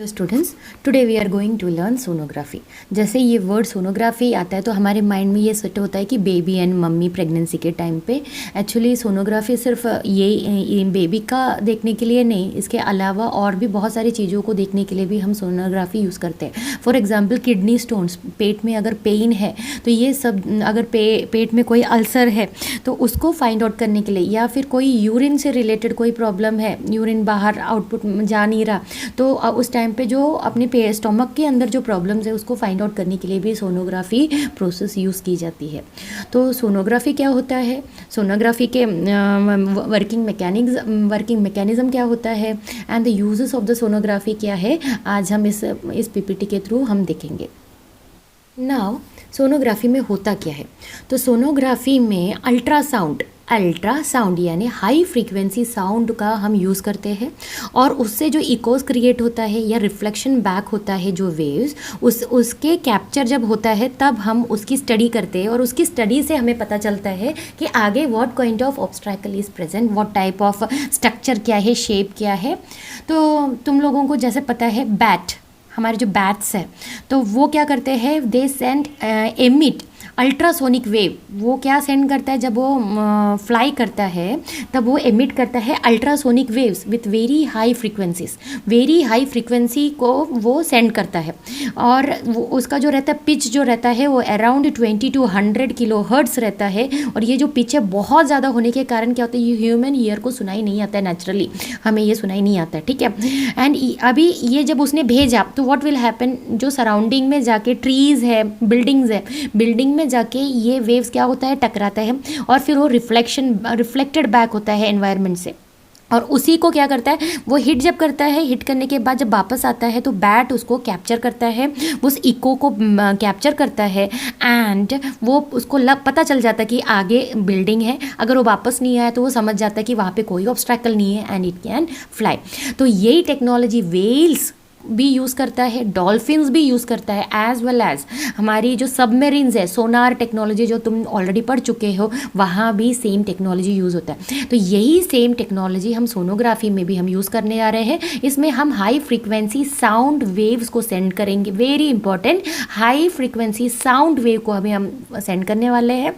Students, today we are going to learn sonography. जैसे ये word sonography आता है तो हमारे माइंड में ये सेट होता है कि बेबी एंड मम्मी प्रेगनेंसी के टाइम पे। एक्चुअली सोनोग्राफी सिर्फ ये बेबी का देखने के लिए नहीं, इसके अलावा और भी बहुत सारी चीज़ों को देखने के लिए भी हम सोनोग्राफी यूज़ करते हैं। फॉर एग्जांपल किडनी स्टोन्स, पेट में अगर पेन है तो ये सब, अगर पेट में कोई अल्सर है तो उसको फाइंड आउट करने के लिए, या फिर कोई यूरिन से रिलेटेड कोई प्रॉब्लम है, यूरिन बाहर आउटपुट जा नहीं रहा, तो उस टाइम पे जो अपने स्टोमक के अंदर जो प्रॉब्लम्स है उसको फाइंड आउट करने के लिए भी सोनोग्राफी प्रोसेस यूज़ की जाती है। तो सोनोग्राफी क्या होता है, सोनोग्राफी के वर्किंग मैकेनिज्म क्या होता है, and the uses of the sonography क्या है, आज हम इस पीपीटी के थ्रू हम देखेंगे। नाउ सोनोग्राफी में होता क्या है, तो सोनोग्राफी में अल्ट्रासाउंड यानी हाई फ्रीक्वेंसी साउंड का हम यूज़ करते हैं, और उससे जो इकोस क्रिएट होता है या रिफ्लेक्शन बैक होता है, जो वेव्स उसके कैप्चर जब होता है तब हम उसकी स्टडी करते हैं, और उसकी स्टडी से हमें पता चलता है कि आगे what kind of obstacle is present, what type of structure क्या है, शेप क्या है। तो तुम लोगों को जैसे पता है हमारे जो बैट्स है तो वो क्या करते हैं, they send emit ultrasonic wave. वो क्या सेंड करता है, जब वो फ्लाई करता है तब वो एमिट करता है ultrasonic waves with very high frequency को वो सेंड करता है, और वो उसका जो रहता है पिच जो रहता है वो अराउंड 20 to 100 किलोहर्ट्ज़ रहता है। और ये जो पिच है बहुत ज़्यादा होने के कारण क्या होता है, ये ह्यूमन ईयर को सुनाई नहीं आता है, नेचुरली हमें ये सुनाई नहीं आता है, ठीक है। एंड अभी ये जब उसने भेजा तो व्हाट विल हैपन, जो सराउंडिंग में जाके ट्रीज़ है, बिल्डिंग में जाके ये वेव्स क्या होता है, टकराता है, और फिर वो रिफ्लेक्टेड बैक होता है एनवायरनमेंट से, और उसी को क्या करता है, वो हिट जब करता है, हिट करने के बाद जब वापस आता है तो बैट उसको कैप्चर करता है, उस इको को कैप्चर करता है, एंड वो उसको पता चल जाता है कि आगे बिल्डिंग है। अगर वो वापस नहीं आया तो वो समझ जाता है कि वहाँ पे कोई ऑब्स्ट्रैकल नहीं है, एंड इट कैन फ्लाई। तो यही टेक्नोलॉजी वेल्स भी यूज़ करता है, डॉल्फिन्स भी यूज़ करता है, एज वेल एज हमारी जो सबमरीन्स है, सोनार टेक्नोलॉजी जो तुम ऑलरेडी पढ़ चुके हो, वहाँ भी सेम टेक्नोलॉजी यूज़ होता है। तो यही सेम टेक्नोलॉजी हम सोनोग्राफी में भी हम यूज़ करने आ रहे हैं। इसमें हम हाई फ्रीक्वेंसी साउंड वेव्स को सेंड करेंगे, very important, high frequency sound wave को हम सेंड करने वाले हैं,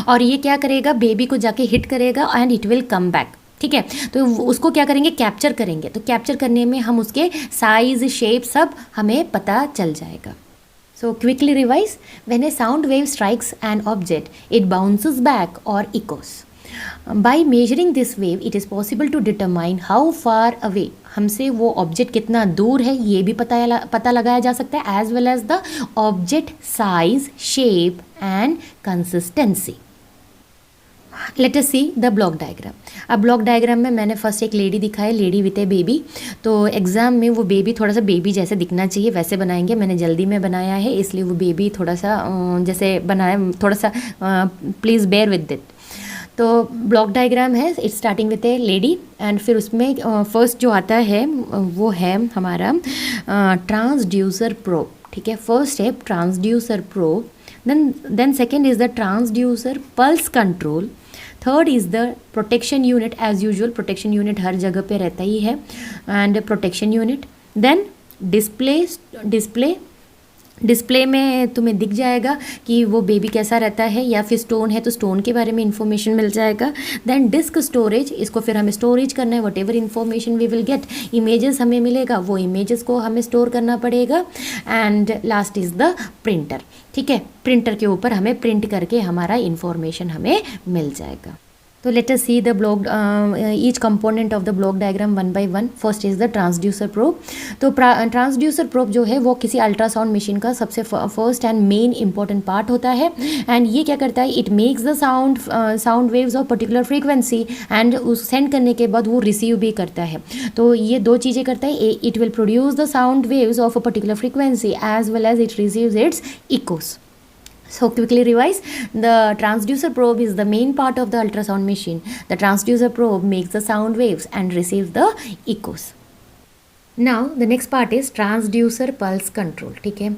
और ये क्या करेगा, बेबी को जाके हिट करेगा and it will come back, ठीक है। तो उसको क्या करेंगे, कैप्चर करेंगे। तो कैप्चर करने में हम उसके साइज, शेप सब हमें पता चल जाएगा। So quickly revise, when a sound wave strikes an object it bounces back और echoes. By measuring this wave it is possible to determine how far away, हमसे वो ऑब्जेक्ट कितना दूर है ये भी पता लगाया जा सकता है, as well as the object size, shape and consistency. Let us see the block diagram. अब ब्लॉक डायग्राम में मैंने फर्स्ट एक लेडी दिखाई, लेडी विथ ए बेबी। तो एग्ज़ाम में वो बेबी थोड़ा सा बेबी जैसे दिखना चाहिए वैसे बनाएंगे, मैंने जल्दी में बनाया है इसलिए वो बेबी थोड़ा सा जैसे बनाया, थोड़ा सा प्लीज़ बेयर विद इट। तो ब्लॉक डायग्राम है, it's starting with A lady, and फिर उसमें फर्स्ट जो आता है वो है हमारा ट्रांसड्यूसर प्रोब, ठीक है। First step transducer probe, then second is the transducer pulse control, third is the protection unit, as usual protection unit हर जगह पे रहता ही है, and protection unit, then display में तुम्हें दिख जाएगा कि वो बेबी कैसा रहता है, या फिर स्टोन है तो स्टोन के बारे में इंफॉर्मेशन मिल जाएगा। देन डिस्क स्टोरेज, इसको फिर हमें स्टोरेज करना है, whatever information we will get, images हमें मिलेगा, वो इमेजेस को हमें स्टोर करना पड़ेगा। And last is the printer, ठीक है। प्रिंटर के ऊपर हमें प्रिंट करके हमारा इन्फॉर्मेशन हमें मिल जाएगा। तो late us see the block each component of the block diagram one by one. First is the transducer probe. तो ट्रांसड्यूसर प्रोब जो है वो किसी अल्ट्रासाउंड मशीन का सबसे first and main important part होता है, एंड ये क्या करता है, it makes the sound waves of particular frequency, and उस सेंड करने के बाद वो रिसीव भी करता है। तो ये दो चीज़ें करता है, it will produce the sound waves of a particular frequency as well as it receives its echoes. So quickly revise, the transducer probe is the main part of the ultrasound machine. The transducer probe makes the sound waves and receives the echoes. Now the next part is transducer pulse control. ठीक है,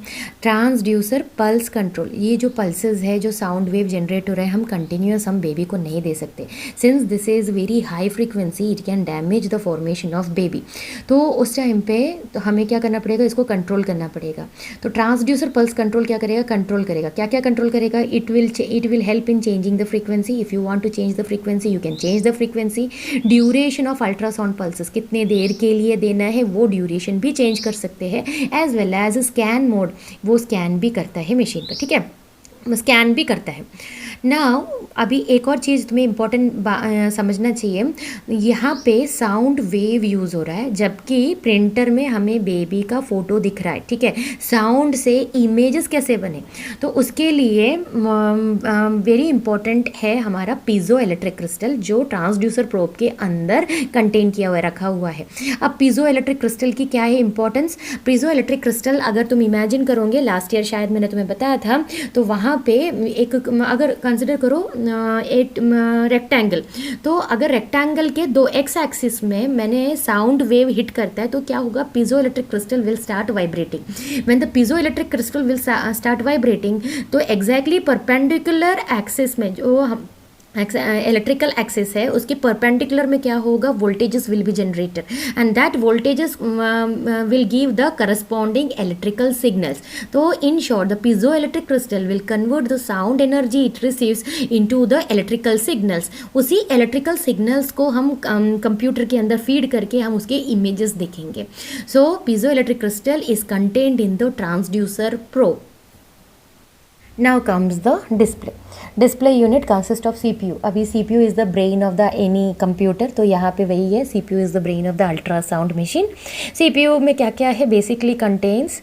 transducer pulse control, ये जो pulses है, जो sound wave generate हो रहा है, हम कंटिन्यूस हम बेबी को नहीं दे सकते, since this is very high frequency, it can damage the formation of baby. तो उस टाइम पे तो हमें क्या करना पड़ेगा, इसको कंट्रोल करना पड़ेगा। तो ट्रांसड्यूसर पल्स कंट्रोल क्या करेगा, कंट्रोल करेगा। क्या क्या कंट्रोल करेगा, it will help in changing the frequency. If you want to change the frequency you can change the frequency. Duration of ultrasound pulses, कितने देर के लिए देना है वो ड्यूरेशन भी चेंज कर सकते हैं। As well as scan mode, वो स्कैन भी करता है मशीन का। ठीक है, स्कैन भी करता है। नाउ अभी एक और चीज़ तुम्हें इम्पोर्टेंट समझना चाहिए, यहाँ पे साउंड वेव यूज़ हो रहा है, जबकि प्रिंटर में हमें बेबी का फ़ोटो दिख रहा है। ठीक है, साउंड से इमेजेस कैसे बने, तो उसके लिए वेरी इंपॉर्टेंट है हमारा पीजो इलेक्ट्रिक क्रिस्टल, जो ट्रांसड्यूसर प्रोब के अंदर कंटेन किया हुआ रखा हुआ है। अब पीजो इलेक्ट्रिक क्रिस्टल की क्या है इंपॉर्टेंस, पीजो इलेक्ट्रिक क्रिस्टल अगर तुम इमेजिन करोगे, लास्ट ईयर शायद मैंने तुम्हें बताया था, तो वहाँ पे एक, अगर कंसिडर करो एक रेक्टेंगल, तो अगर रेक्टेंगल के दो एक्स एक्सिस में मैंने साउंड वेव हिट करता है तो क्या होगा, piezo electric crystal will start vibrating. When the piezo electric crystal will start vibrating, तो एग्जैक्टली परपेंडिकुलर एक्सिस में जो हम इलेक्ट्रिकल एक्सिस है, उसके परपेंडिकुलर में क्या होगा, voltages will be generated and that voltages will give the corresponding electrical signals. तो in short the piezo electric crystal will convert the sound energy it receives into the electrical signals. उसी electrical signals को हम computer के अंदर feed करके हम उसके images देखेंगे। So piezo electric crystal is contained in the transducer probe. Now comes the display. Display unit consists of CPU. अभी CPU is the brain of the any computer, तो यहाँ पे वही है, CPU is the brain of the ultrasound machine. CPU में क्या क्या है, basically contains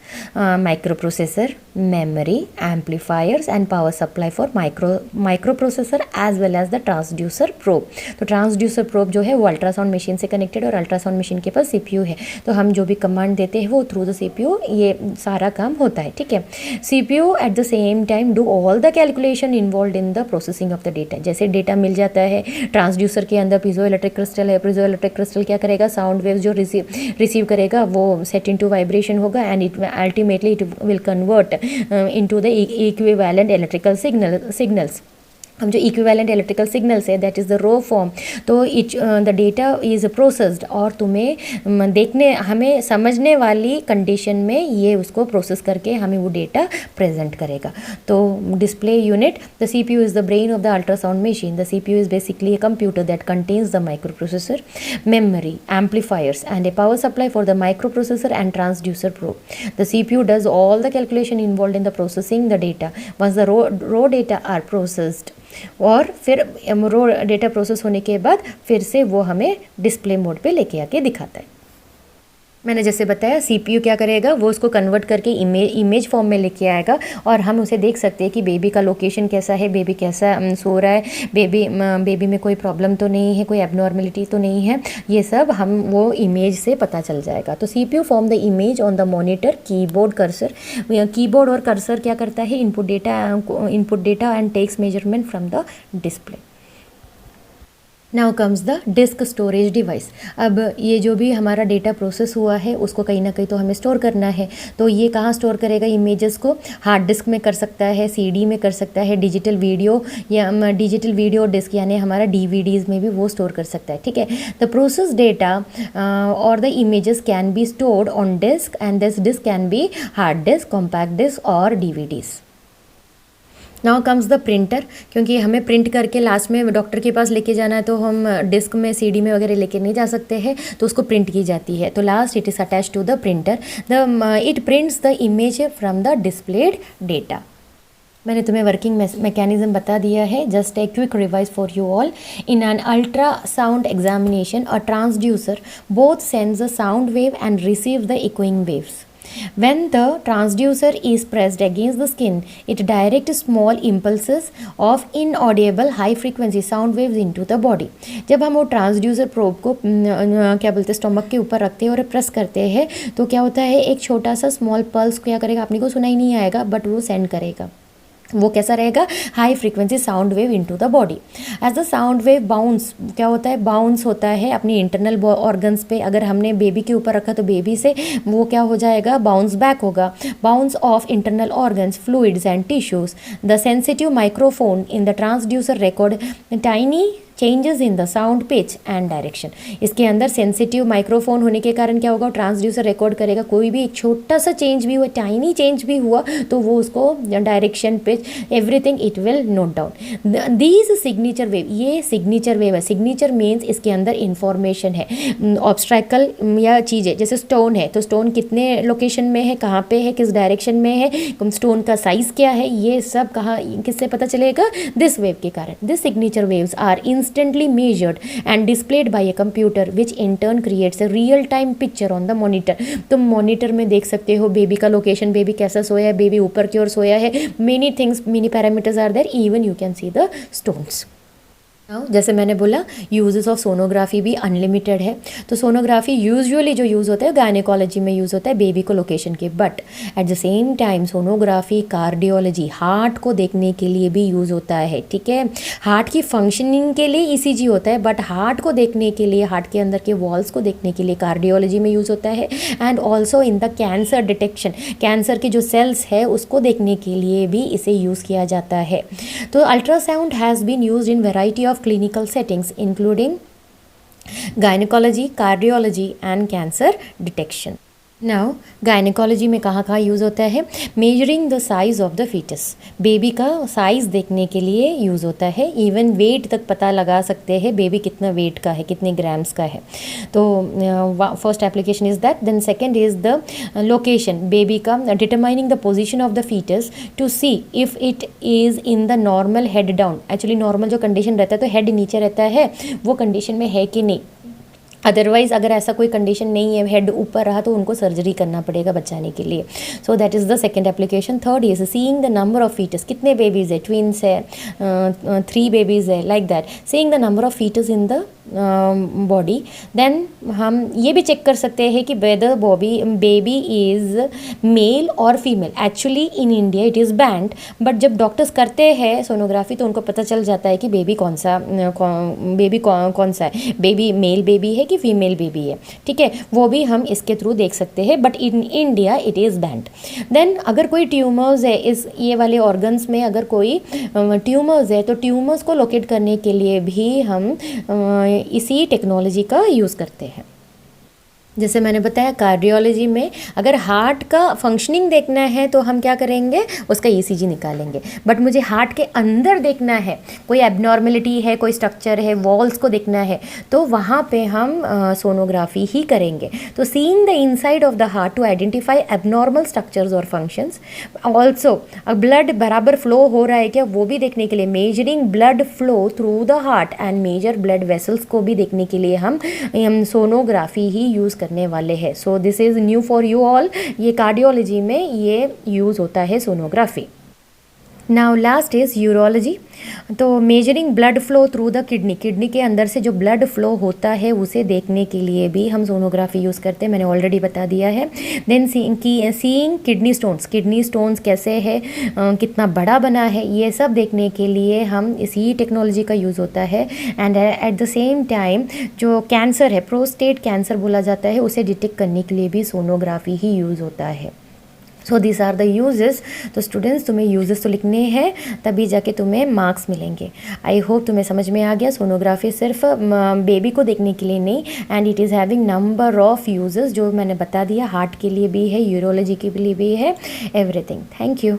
microprocessor, memory, amplifiers and power supply for microprocessor as well as the transducer probe. तो transducer probe जो है वो ultrasound machine से connected, और ultrasound machine के पास CPU है, तो हम जो भी command देते हैं वो through the CPU ये सारा काम होता है। ठीक है, CPU at the same time do all the calculation involved in the processing of the data। जैसे डेटा मिल जाता है ट्रांसड्यूसर के अंदर, पीजो इलेक्ट्रिक क्रिस्टल है, पीजो इलेक्ट्रिक क्रिस्टल क्या करेगा, साउंड वेव जो रिसीव करेगा वो सेट इनटू वाइब्रेशन होगा and it ultimately it will convert into the equivalent electrical signals. हम जो इक्विवेलेंट इलेक्ट्रिकल सिग्नल्स है that is the raw form, तो it the data is processed, और तुम्हें देखने हमें समझने वाली कंडीशन में ये उसको प्रोसेस करके हमें वो डेटा प्रेजेंट करेगा। तो display unit, the CPU is the brain of the ultrasound machine. The CPU is basically a computer that contains the microprocessor, memory, amplifiers and a power supply for the microprocessor and transducer probe. The CPU does all the calculation involved in the processing the data. Once the raw data are processed, और फिर रो data process होने के बाद फिर से वो हमें display mode पे लेके आके दिखाता है। मैंने जैसे बताया CPU क्या करेगा, वो उसको कन्वर्ट करके इमेज फॉर्म में लेके आएगा, और हम उसे देख सकते हैं कि बेबी का लोकेशन कैसा है, बेबी कैसा सो रहा है, बेबी में कोई प्रॉब्लम तो नहीं है, कोई एबनॉर्मलिटी तो नहीं है, ये सब हम वो इमेज से पता चल जाएगा। तो CPU form the image on the monitor, keyboard, cursor. Keyboard और कर्सर क्या करता है, input data and takes measurement from the display. Now comes the disc storage device. अब ये जो भी हमारा डेटा प्रोसेस हुआ है उसको कहीं ना कहीं तो हमें स्टोर करना है, तो ये कहाँ स्टोर करेगा इमेजेस को, हार्ड डिस्क में कर सकता है, CD में कर सकता है, डिजिटल वीडियो डिस्क यानी हमारा DVDs में भी वो स्टोर कर सकता है। ठीक है, द प्रोसेस डेटा और the images can be stored on disc and this disc can be hard disk, compact disc और DVDs। Now comes the printer, क्योंकि हमें प्रिंट करके लास्ट में डॉक्टर के पास लेके जाना है, तो हम डिस्क में CD में वगैरह लेके नहीं जा सकते हैं, तो उसको प्रिंट की जाती है। तो last it is attach to the printer, it prints the image from the displayed data. मैंने तुम्हें वर्किंग मैकेनिज्म बता दिया है, just a quick revise for you all. In an ultrasound examination a transducer both sends the sound wave and receive the echoing waves. When the transducer is pressed against the skin, it directs small impulses of inaudible high frequency sound waves into the body. जब हम वो transducer probe को क्या बोलते हैं stomach के ऊपर रखते हैं और प्रेस करते हैं, तो क्या होता है, एक छोटा सा स्मॉल पल्स क्या करेगा, अपने को सुनाई नहीं आएगा बट वो सेंड करेगा। वो कैसा रहेगा, high frequency sound wave into the body. As the sound wave bounce, क्या होता है, बाउंस होता है अपनी इंटरनल ऑर्गन्स पे। अगर हमने बेबी के ऊपर रखा तो बेबी से वो क्या हो जाएगा, बाउंस बैक होगा। Bounce off internal organs, fluids and tissues. The sensitive microphone in the transducer record tiny changes in the sound pitch and direction. इसके अंदर सेंसिटिव माइक्रोफोन होने के कारण क्या होगा, ट्रांसड्यूसर रिकॉर्ड करेगा। कोई भी एक छोटा सा चेंज भी हुआ, टाइनी चेंज भी हुआ, तो वो उसको direction pitch everything it will note down. These signature wave, ये सिग्नेचर वेव है। सिग्नेचर मीन्स इसके अंदर इंफॉर्मेशन है। ऑब्स्ट्रैकल या चीज़ है, जैसे स्टोन है तो स्टोन कितने लोकेशन में है, कहाँ पे है, किस डायरेक्शन में है, स्टोन का साइज क्या है, ये सब कहाँ किससे पता चलेगा, दिस वेव के कारण। This signature waves are instantly measured and displayed by a computer which in turn creates a real time picture on the monitor। तुम मॉनिटर में देख सकते हो बेबी का लोकेशन, बेबी कैसा सोया है, बेबी ऊपर की ओर सोया है, many things, many parameters are there, even you can see the stones। जैसे मैंने बोला यूजेस ऑफ सोनोग्राफी भी अनलिमिटेड है। तो सोनोग्राफी यूजुअली जो यूज़ होता है गायनेकोलॉजी में यूज़ होता है बेबी को लोकेशन के, but at the same time sonography cardiology, heart को देखने के लिए भी यूज़ होता है। ठीक है, हार्ट की फंक्शनिंग के लिए ईसीजी होता है, बट हार्ट को देखने के लिए, हार्ट के अंदर के वॉल्स को देखने के लिए कार्डियोलॉजी में यूज़ होता है। And also in the cancer detection, cancer के जो सेल्स है उसको देखने के लिए भी इसे यूज़ किया जाता है। तो ultrasound has been used in variety of clinical settings including gynecology, cardiology and cancer detection। Now gynaecology में कहाँ कहाँ यूज़ होता है, measuring the size of the foetus, baby का साइज़ देखने के लिए यूज़ होता है। इवन वेट तक पता लगा सकते हैं बेबी कितना वेट का है, कितने ग्राम्स का है। तो first application is that. Then second is the location, baby का determining the position of the foetus to see if it is in the normal head down. Actually normal जो condition रहता है तो हेड नीचे रहता है, वो कंडीशन में है कि नहीं। अदरवाइज़ अगर ऐसा कोई कंडीशन नहीं है, हेड ऊपर रहा, तो उनको सर्जरी करना पड़ेगा बचाने के लिए। So that is the second application. Third is seeing the number of foetus, कितने बेबीज़ है, ट्विंस है, 3 बेबीज़ है, like that, seeing the number of foetus in the body. Then हम ये भी चेक कर सकते हैं कि वेदर बेबी इज़ मेल और female. Actually in India it is banned, but जब डॉक्टर्स करते हैं सोनोग्राफी तो उनको पता चल जाता है कि बेबी कौन सा है, बेबी मेल बेबी है कि फीमेल बेबी है। ठीक है, वो भी हम इसके थ्रू देख सकते हैं, but in India it is banned. Then अगर कोई ट्यूमर्स है इस ये वाले ऑर्गन्स में, अगर कोई ट्यूमर्स है तो ट्यूमर्स को लोकेट करने के लिए भी हम इसी टेक्नोलॉजी का यूज़ करते हैं। जैसे मैंने बताया कार्डियोलॉजी में अगर हार्ट का फंक्शनिंग देखना है तो हम क्या करेंगे, उसका ईसीजी निकालेंगे। बट मुझे हार्ट के अंदर देखना है, कोई एबनॉर्मेलिटी है, कोई स्ट्रक्चर है, वॉल्स को देखना है, तो वहाँ पे हम सोनोग्राफी ही करेंगे। तो seeing the inside of the heart to identify abnormal structures और फंक्शंस। ऑल्सो ब्लड बराबर फ्लो हो रहा है क्या, वो भी देखने के लिए measuring blood flow through the heart and major blood vessels को भी देखने के लिए हम सोनोग्राफी ही यूज़ करने वाले हैं। So this is new for you all. ये कार्डियोलॉजी में ये यूज़ होता है sonography. Now last is urology. तो measuring blood flow through the kidney, kidney के अंदर से जो ब्लड फ्लो होता है उसे देखने के लिए भी हम सोनोग्राफी यूज़ करते हैं, मैंने ऑलरेडी बता दिया है। देन सीइंग किडनी स्टोन्स कैसे है, कितना बड़ा बना है, ये सब देखने के लिए हम इसी टेक्नोलॉजी का यूज़ होता है। And at the same time जो कैंसर है, प्रोस्टेट कैंसर बोला जाता है, उसे डिटेक्ट करने के लिए भी सोनोग्राफी ही यूज़ होता है। So this are the uses. तो स्टूडेंट्स तुम्हें यूजेस तो लिखने हैं, तभी जाके तुम्हें मार्क्स मिलेंगे। आई होप तुम्हें समझ में आ गया। सोनोग्राफी सिर्फ बेबी को देखने के लिए नहीं, and it is having number of uses जो मैंने बता दिया। हार्ट के लिए भी है, यूरोलॉजी के लिए भी है, एवरीथिंग। Thank you.